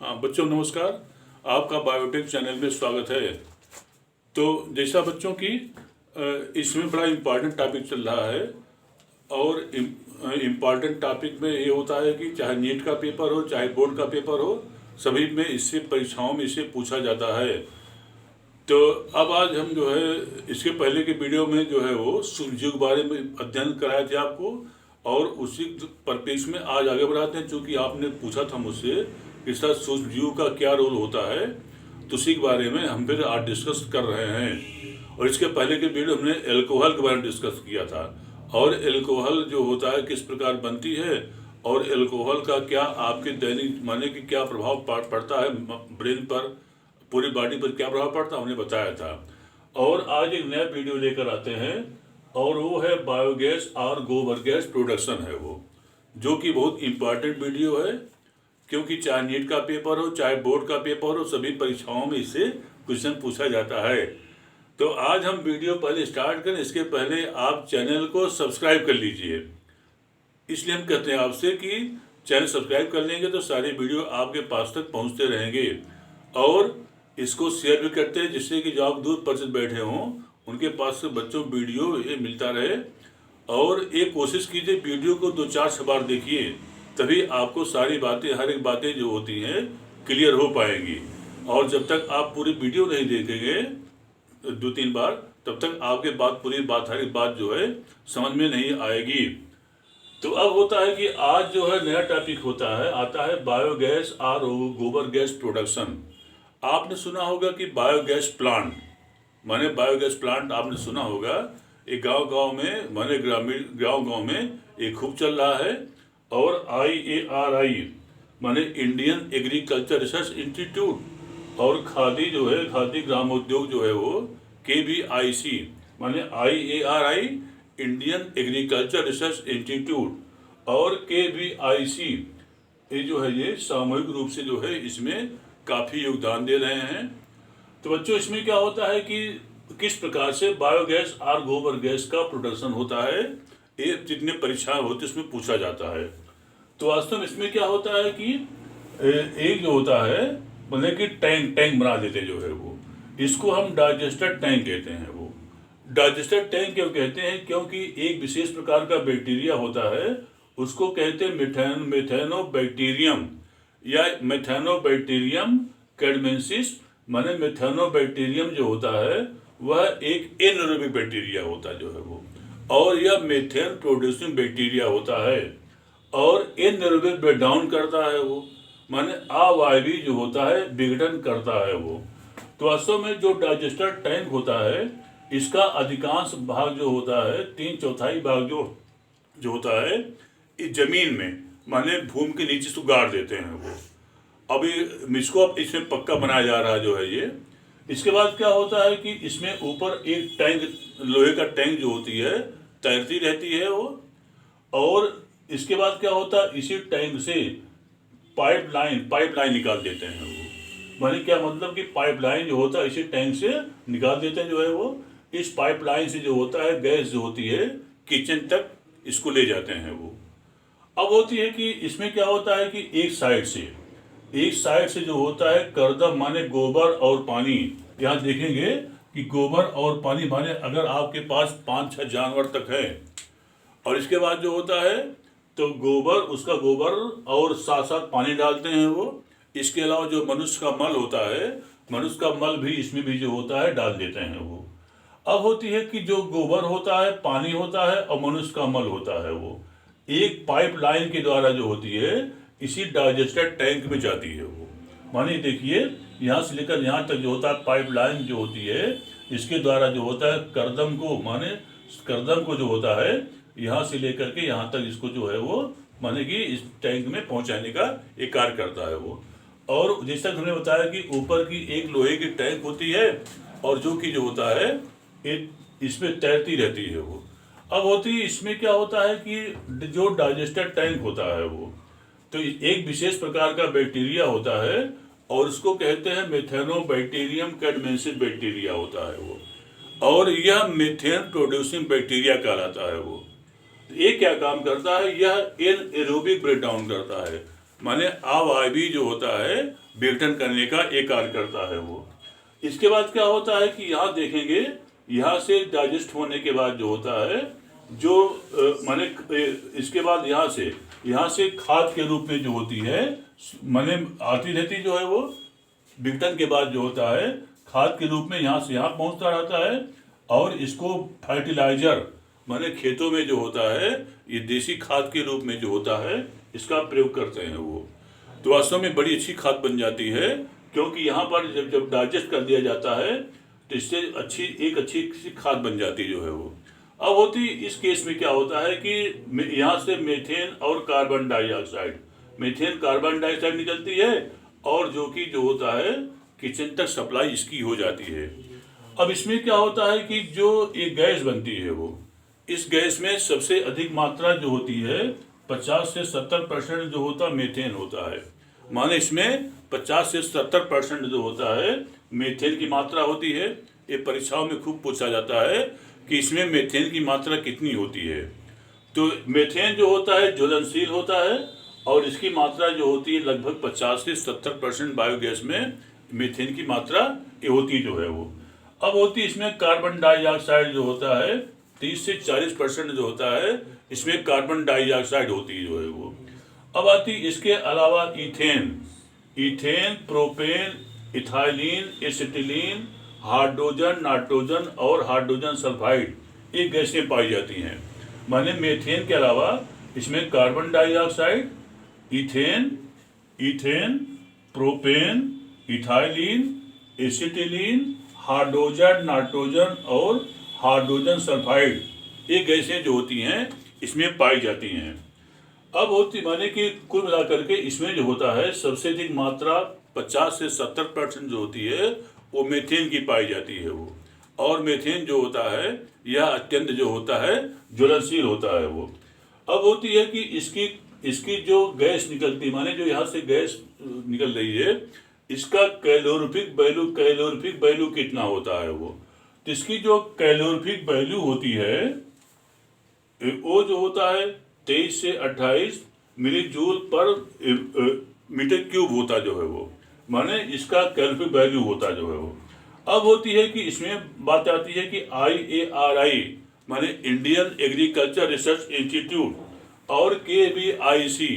हाँ बच्चों नमस्कार। आपका बायोटेक चैनल में स्वागत है। तो जैसा बच्चों की इसमें बड़ा इम्पॉर्टेंट टॉपिक चल रहा है और इम्पॉर्टेंट टॉपिक में ये होता है कि चाहे नीट का पेपर हो चाहे बोर्ड का पेपर हो, सभी में इससे परीक्षाओं में इससे पूछा जाता है। तो अब आज हम जो है इसके पहले के वीडियो में जो है वो सूर्यजीव के बारे में अध्ययन कराए थे आपको, और उसी परिप्रेक्ष्य में आज आगे बढ़ाते हैं। चूँकि आपने पूछा था मुझसे इस तरह सूक्ष्मजीव का क्या रोल होता है, तो उसी के बारे में हम फिर आज डिस्कस कर रहे हैं। और इसके पहले के वीडियो हमने एल्कोहल के बारे में डिस्कस किया था, और एल्कोहल जो होता है किस प्रकार बनती है, और एल्कोहल का क्या आपके दैनिक माने कि क्या प्रभाव पड़ता है ब्रेन पर, पूरी बॉडी पर क्या प्रभाव पड़ता है, हमने बताया था। और आज एक नया वीडियो लेकर आते हैं, और वो है बायोगैस और गोबर गैस प्रोडक्शन है वो, जो कि बहुत इम्पॉर्टेंट वीडियो है। क्योंकि चाहे नीट का पेपर हो चाहे बोर्ड का पेपर हो, सभी परीक्षाओं में इससे क्वेश्चन पूछा जाता है। तो आज हम वीडियो पहले स्टार्ट करें, इसके पहले आप चैनल को सब्सक्राइब कर लीजिए। इसलिए हम कहते हैं आपसे कि चैनल सब्सक्राइब कर लेंगे तो सारे वीडियो आपके पास तक पहुंचते रहेंगे, और इसको शेयर भी करते हैं जिससे कि जो आप दूर परिचित बैठे हों उनके पास से बच्चों वीडियो ये मिलता रहे। और एक कोशिश कीजिए वीडियो को 2-4 बार देखिए, तभी आपको सारी बातें, हर एक बातें जो होती हैं क्लियर हो पाएंगी। और जब तक आप पूरी वीडियो नहीं देखेंगे 2-3 बार, तब तक आपके बात पूरी बात, हर एक बात जो है समझ में नहीं आएगी। तो अब होता है कि आज जो है नया टॉपिक होता है, आता है बायोगैस और गोबर गैस प्रोडक्शन। आपने सुना होगा कि बायोगैस प्लांट माने बायोगैस प्लांट आपने सुना होगा, एक गांव में माने ग्रामीण गांव में ये खूब चल रहा है। और IARI माने इंडियन एग्रीकल्चर रिसर्च इंस्टीट्यूट, और खादी जो है खादी ग्रामोद्योग जो है वो KVIC माने IARI Indian agriculture research institute, और KVIC ये जो है ये सामूहिक रूप से जो है इसमें काफ़ी योगदान दे रहे हैं। तो बच्चों इसमें क्या होता है कि किस प्रकार से बायोगैस और गोबर गैस का प्रोडक्शन होता है, ये जितने परीक्षाएं होती है उसमें पूछा जाता है। तो वास्तव में इसमें क्या होता है कि एक जो होता है मतलब कि टैंक बना देते जो है वो, इसको हम डाइजेस्टर टैंक कहते हैं। वो डाइजेस्टर टैंक क्यों कहते हैं, क्योंकि एक विशेष प्रकार का बैक्टीरिया होता है, उसको कहते हैं मेथेनोबैक्टीरियम या मेथेनोबैक्टीरियम कैडमेंसिस। माने मेथेनोबैक्टीरियम जो होता है वह एक एनारोबिक बैक्टीरिया होता है जो है वो, और यह मेथेन प्रोड्यूसिंग बैक्टीरिया होता है, और एनारोबिक ब्रेक डाउन करता है वो, माने अवायवीय जो होता है विघटन करता है वो। तो वास्तव में जो डाइजेस्टर टैंक होता है इसका अधिकांश भाग जो होता है, 3/4 भाग जो होता है इस जमीन में माने भूमि के नीचे से गाड़ देते हैं वो। अभी इसको अब इसमें पक्का बनाया जा रहा है जो है ये। इसके बाद क्या होता है कि इसमें ऊपर एक टैंक, लोहे का टैंक जो होती है तैरती रहती है वो, और इसके बाद क्या होता है इसी टैंक से पाइपलाइन निकाल देते हैं वो। माने क्या मतलब कि पाइपलाइन जो होता है इसी टैंक से निकाल देते हैं जो है वो। इस पाइपलाइन से जो होता है गैस जो होती है किचन तक इसको ले जाते हैं वो। अब होती है कि इसमें क्या होता है कि एक साइड से जो होता है करदम माने गोबर और पानी। यहाँ देखेंगे कि गोबर और पानी माने अगर आपके पास 5-6 जानवर तक है, और इसके बाद जो होता है तो उसका गोबर और साथ साथ पानी डालते हैं वो। इसके अलावा जो मनुष्य का मल होता है, मनुष्य का मल भी इसमें भी जो होता है डाल देते हैं वो। अब होती है कि जो गोबर होता है, पानी होता है और मनुष्य का मल होता है वो एक पाइपलाइन के द्वारा जो होती है इसी डाइजेस्टर टैंक में जाती है वो। मानिए देखिए यहाँ से लेकर यहाँ तक जो होता है पाइपलाइन जो होती है, इसके द्वारा जो होता है करदम को जो होता है यहाँ से लेकर के यहाँ तक इसको जो है वो माने कि इस टैंक में पहुँचाने का एक कार्य करता है वो। और जैसा हमने बताया कि ऊपर की एक लोहे की टैंक होती है, और जो कि जो होता है इसमें तैरती रहती है वो। अब होती है इसमें क्या होता है कि जो डाइजेस्टर टैंक होता है वो तो एक विशेष प्रकार का बैक्टीरिया होता है, और उसको कहते हैं मेथेनोबैक्टीरियम कैडमेंसिस बैक्टीरिया होता है वो, और यह मीथेन प्रोड्यूसिंग बैक्टीरिया कहलाता है वो। ये क्या काम करता है, यह एनारोबिक ब्रेक डाउन करता है। माने अवायवी जो होता है विघटन करने का एक कार्य करता है वो। इसके बाद क्या होता है कि यहाँ देखेंगे, यहाँ से डाइजेस्ट होने के बाद जो होता है, जो माने इसके बाद यहाँ से खाद के रूप में जो होती है, माने आती रहती जो है वो विघटन के बाद जो होता है खाद के रूप में यहाँ से यहाँ पहुँचता रहता है, और इसको फर्टिलाइजर माने खेतों में जो होता है, ये देसी खाद के रूप में जो होता है इसका प्रयोग करते हैं वो। तो वास्तव में बड़ी अच्छी खाद बन जाती है, क्योंकि यहाँ पर जब जब डाइजेस्ट कर दिया जाता है तो इससे एक अच्छी खाद बन जाती जो है वो। अब होती इस केस में क्या होता है कि यहाँ से मीथेन और carbon dioxide, methane carbon dioxide निकलती है, और जो होता है किचन तक सप्लाई इसकी हो जाती है। अब इसमें क्या होता है कि जो एक गैस बनती है वो, इस गैस में सबसे अधिक मात्रा जो होती है 50 से 70% जो होता मीथेन होता है। माने इसमें 50 से 70% जो होता है मीथेन की मात्रा होती है। ये परीक्षाओं में खूब पूछा जाता है कि इसमें मीथेन की मात्रा कितनी होती है। तो मीथेन जो होता है ज्वलनशील होता है, और इसकी मात्रा जो होती है लगभग 50 से 70% बायोगैस में मीथेन की मात्रा ये होती जो है वो। अब होती इसमें कार्बन डाइऑक्साइड जो होता है 30 से 40% जो होता है, इसमें कार्बन डाइऑक्साइड होती जो है वो। अब आती इसके अलावा ethane, propane, ethylene, acetylene, hydrogen, nitrogen और हाइड्रोजन सल्फाइड, ये गैसें पाई जाती हैं। माने मीथेन के अलावा इसमें carbon dioxide, ethane, propane, ethylene, acetylene, hydrogen, nitrogen और हाइड्रोजन सल्फाइड, ये गैसें जो होती हैं इसमें पाई जाती हैं। अब होती माने कि कुल मिलाकर के इसमें जो होता है सबसे अधिक मात्रा 50 से 70% जो होती है वो मीथेन की पाई जाती है वो। और मीथेन जो होता है यह अत्यंत जो होता है ज्वलनशील होता है वो। अब होती है कि इसकी जो गैस निकलती, माने जो यहाँ से गैस निकल रही है, इसका कैलोरीफिक वैल्यू कितना होता है वो। तो इसकी जो कैलोरीफिक वैल्यू होती है वो जो होता है 23 से 28 मिली जूल पर मीटर क्यूब होता जो है वो। माने इसका कैलोरीफिक वैल्यू होता जो है वो। अब होती है कि इसमें बात आती है कि IARI माने इंडियन एग्रीकल्चर रिसर्च इंस्टीट्यूट और KVIC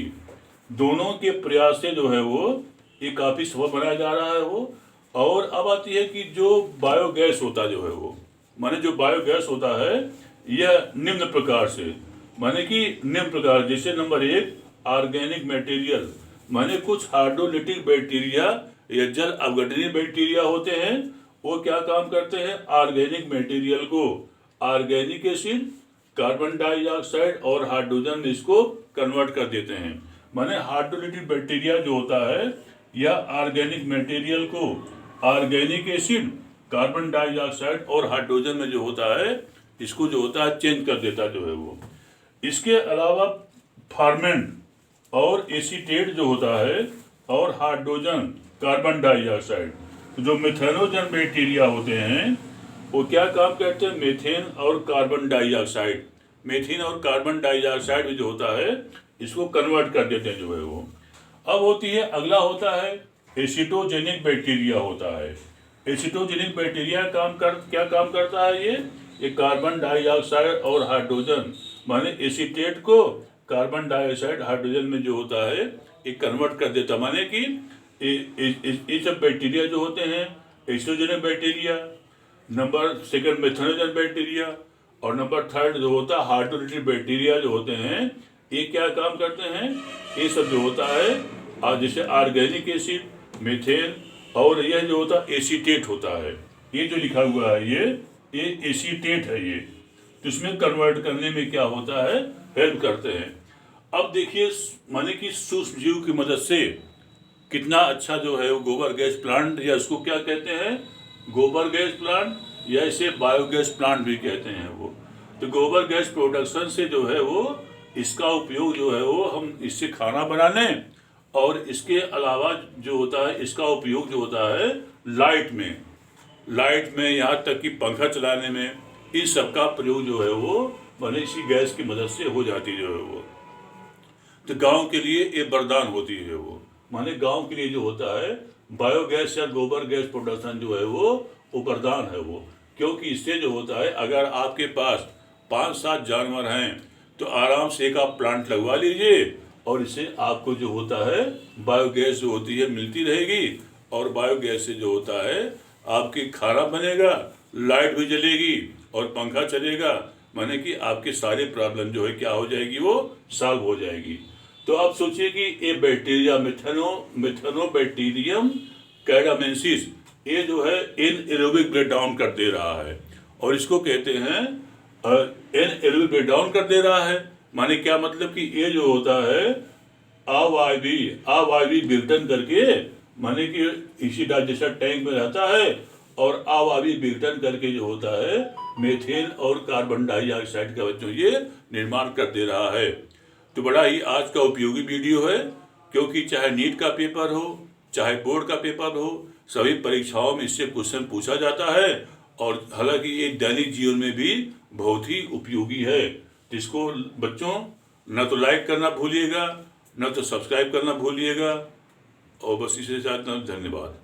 दोनों के प्रयास से जो है वो ये काफ़ी सफल बनाया जा रहा है वो। और अब आती है कि जो बायोगैस होता जो है वो, माने जो बायोगैस होता है यह निम्न प्रकार से, माने कि निम्न प्रकार, जैसे नंबर 1 ऑर्गेनिक मटेरियल, माने कुछ हाइड्रोलिटिक बैक्टीरिया या जल अपघटनीय बैक्टीरिया होते हैं, वो क्या काम करते हैं, ऑर्गेनिक मटेरियल को ऑर्गेनिक एसिड, कार्बन डाइऑक्साइड और हाइड्रोजन में इसको कन्वर्ट कर देते हैं। माने हाइड्रोलिटिक बैक्टीरिया जो होता है या ऑर्गेनिक मटेरियल को ऑर्गेनिक एसिड, कार्बन डाइऑक्साइड और हाइड्रोजन में जो होता है इसको जो होता है चेंज कर देता जो है वो। इसके अलावा फॉर्मेंट और एसीटेट जो होता है और हाइड्रोजन, कार्बन डाइऑक्साइड, तो जो मिथेनोजन बैक्टीरिया होते हैं वो क्या काम करते हैं, मीथेन और कार्बन डाइऑक्साइड, मीथेन और कार्बन डाइऑक्साइड में जो होता है इसको कन्वर्ट कर देते हैं जो है वो। अब होती है अगला होता है एसिटोजेनिक बैक्टीरिया होता है। एसिटोजेनिक बैक्टीरिया क्या काम करता है, ये कार्बन डाइऑक्साइड और हाइड्रोजन माने एसीटेट को कार्बन डाइऑक्साइड हाइड्रोजन में जो होता है ये कन्वर्ट कर देता। माने कि ये सब बैक्टीरिया जो होते हैं एसिटोजेनिक बैक्टीरिया, नंबर 2 मेथनोजन बैक्टीरिया, और नंबर 3 जो होता है हाइड्रोलिटिक बैक्टीरिया जो होते हैं, ये क्या काम करते हैं, ये सब जो होता है जैसे ऑर्गेनिक एसिड, मीथेन, और यह जो होता है एसीटेट होता है, ये जो लिखा हुआ है ये एसीटेट है ये, तो इसमें कन्वर्ट करने में क्या होता है, हेल्प करते हैं। अब देखिए माने कि सूक्ष्म जीव की मदद से कितना अच्छा जो है वो गोबर गैस प्लांट, या इसको क्या कहते हैं, गोबर गैस प्लांट, या इसे बायोगैस प्लांट भी कहते हैं वो। तो गोबर गैस प्रोडक्शन से जो है वो इसका उपयोग जो है वो हम इससे खाना बनाने, और इसके अलावा जो होता है इसका उपयोग जो होता है लाइट में यहाँ तक कि पंखा चलाने में, इस सब का प्रयोग जो है वो माने इसी गैस की मदद से हो जाती जो है वो। तो गांव के लिए ये वरदान होती है। वो माने गांव के लिए जो होता है बायोगैस या गोबर गैस प्रोडक्शन जो है वो वरदान है वो। क्योंकि इससे जो होता है अगर आपके पास 5-7 जानवर हैं तो आराम से एक आप प्लांट लगवा लीजिए और इससे आपको जो होता है बायोगैस जो होती है मिलती रहेगी। और बायोगैस से जो होता है आपकी खाना बनेगा, लाइट भी जलेगी और पंखा चलेगा। माने कि आपके सारे प्रॉब्लम जो है क्या हो जाएगी, वो सॉल्व हो जाएगी। तो आप सोचिए कि ये बैक्टीरिया मिथेनोबैक्टीरियम कैडामेंसिस ये जो है एनएरोबिक ब्रेक डाउन कर दे रहा है और इसको कहते हैं एनएरोबिक ब्रेक डाउन कर दे रहा है। माने क्या मतलब कि ये जो होता है अवायवी विघटन करके, माने कि इसी डाइजेस्टर टैंक में रहता है और अवायवी विघटन करके जो होता है मीथेन और कार्बन डाइऑक्साइड का बच्चों ये निर्माण कर दे रहा है। तो बड़ा ही आज का उपयोगी वीडियो है, क्योंकि चाहे नीट का पेपर हो चाहे बोर्ड का पेपर हो, सभी परीक्षाओं में इससे क्वेश्चन पूछा जाता है। और हालांकि ये दैनिक जीवन में भी बहुत ही उपयोगी है। तो इसको बच्चों न तो लाइक करना भूलिएगा, न तो सब्सक्राइब करना भूलिएगा। और बस इसे साथ धन्यवाद।